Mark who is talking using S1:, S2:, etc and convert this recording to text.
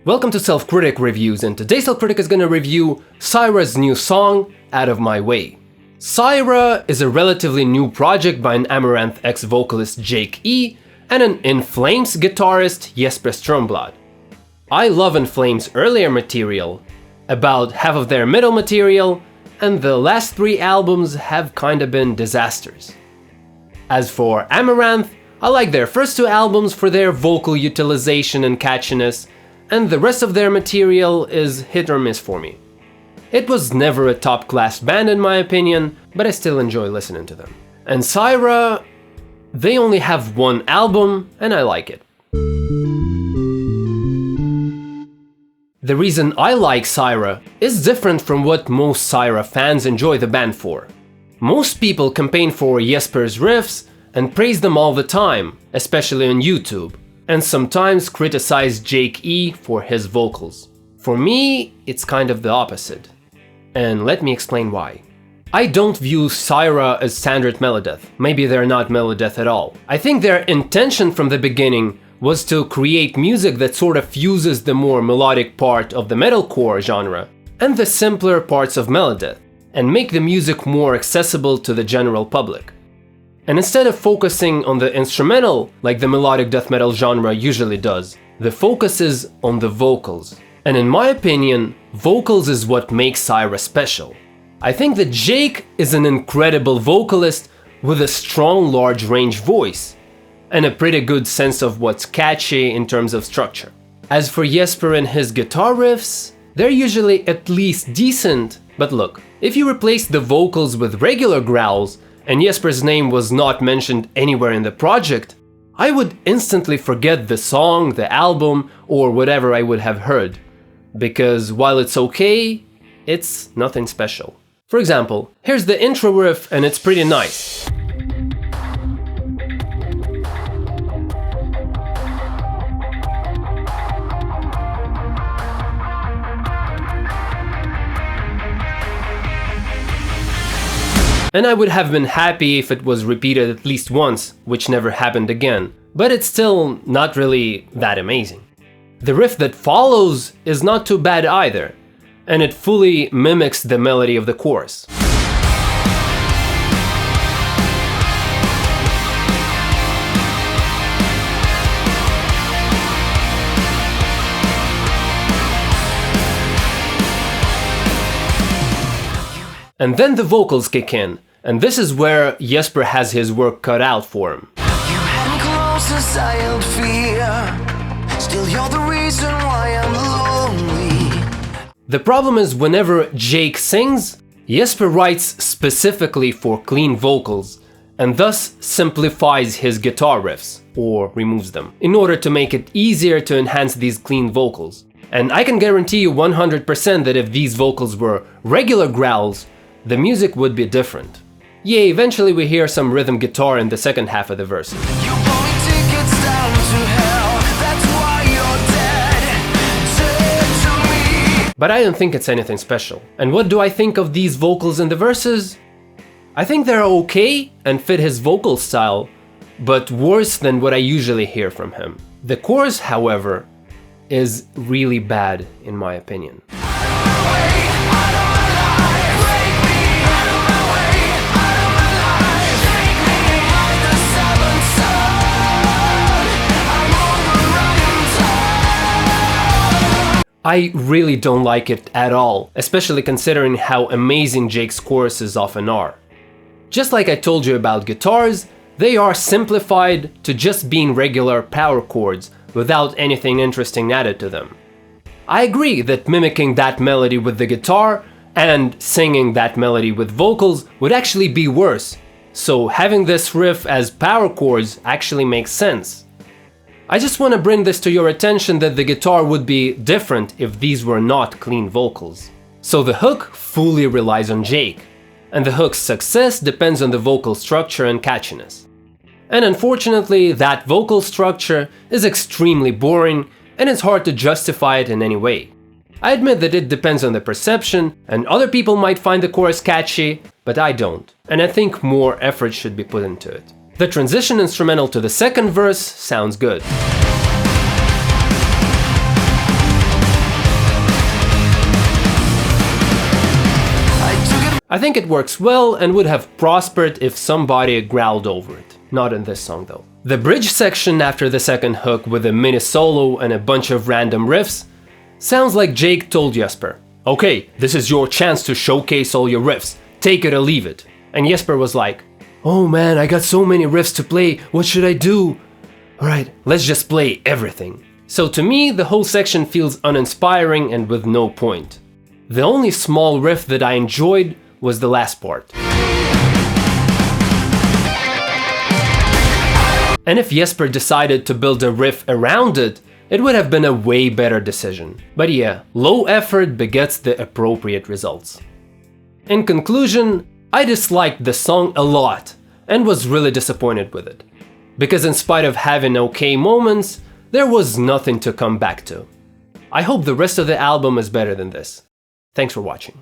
S1: Welcome to Self-Critic Reviews, and today Self-Critic is going to review Cyhra's new song, Out of My Way. Cyhra is a relatively new project by an Amaranth ex-vocalist Jake E and an In Flames guitarist Jesper Strömblad. I love In Flames' earlier material, about half of their middle material, and the last 3 albums have kinda been disasters. As for Amaranth, I like their first 2 albums for their vocal utilization and catchiness, and the rest of their material is hit or miss for me. It was never a top-class band in my opinion, but I still enjoy listening to them. And Cyhra, they only have 1 album, and I like it. The reason I like Cyhra is different from what most Cyhra fans enjoy the band for. Most people campaign for Jesper's riffs and praise them all the time, especially on YouTube, and sometimes criticize Jake E for his vocals. For me, it's kind of the opposite. And let me explain why. I don't view Cyhra as standard Melodeath. Maybe they're not Melodeath at all. I think their intention from the beginning was to create music that sort of fuses the more melodic part of the metalcore genre and the simpler parts of Melodeath, and make the music more accessible to the general public. And instead of focusing on the instrumental, like the melodic death metal genre usually does, the focus is on the vocals. And in my opinion, vocals is what makes Cyhra special. I think that Jake is an incredible vocalist with a strong large range voice, and a pretty good sense of what's catchy in terms of structure. As for Jesper and his guitar riffs, they're usually at least decent, but look, if you replace the vocals with regular growls, and Jesper's name was not mentioned anywhere in the project, I would instantly forget the song, the album, or whatever I would have heard. Because while it's okay, it's nothing special. For example, here's the intro riff and it's pretty nice. And I would have been happy if it was repeated at least once, which never happened again, but it's still not really that amazing. The riff that follows is not too bad either, and it fully mimics the melody of the chorus. And then the vocals kick in, and this is where Jesper has his work cut out for him.
S2: You had me close as I held fear. Still you're the reason why I'm lonely.
S1: The problem is whenever Jake sings, Jesper writes specifically for clean vocals, and thus simplifies his guitar riffs, or removes them, in order to make it easier to enhance these clean vocals. And I can guarantee you 100% that if these vocals were regular growls, the music would be different. Yeah, eventually we hear some rhythm guitar in the second half of the verse.
S2: You bought me tickets down to hell. That's why you're dead to me.
S1: But I don't think it's anything special. And what do I think of these vocals in the verses? I think they're okay and fit his vocal style, but worse than what I usually hear from him. The chorus, however, is really bad in my opinion. I really don't like it at all, especially considering how amazing Jake's choruses often are. Just like I told you about guitars, they are simplified to just being regular power chords without anything interesting added to them. I agree that mimicking that melody with the guitar and singing that melody with vocals would actually be worse, so having this riff as power chords actually makes sense. I just want to bring this to your attention that the guitar would be different if these were not clean vocals. So the hook fully relies on Jake, and the hook's success depends on the vocal structure and catchiness. And unfortunately, that vocal structure is extremely boring and it's hard to justify it in any way. I admit that it depends on the perception, and other people might find the chorus catchy, but I don't, and I think more effort should be put into it. The transition instrumental to the second verse sounds good. I think it works well and would have prospered if somebody growled over it. Not in this song though. The bridge section after the second hook with a mini solo and a bunch of random riffs sounds like Jake told Jesper, "Okay, this is your chance to showcase all your riffs, take it or leave it." And Jesper was like, "Oh man, I got so many riffs to play, what should I do? Alright, let's just play everything." So to me, the whole section feels uninspiring and with no point. The only small riff that I enjoyed was the last part. And if Jesper decided to build a riff around it, it would have been a way better decision. But yeah, low effort begets the appropriate results. In conclusion, I disliked the song a lot and was really disappointed with it. Because in spite of having okay moments, there was nothing to come back to. I hope the rest of the album is better than this. Thanks for watching.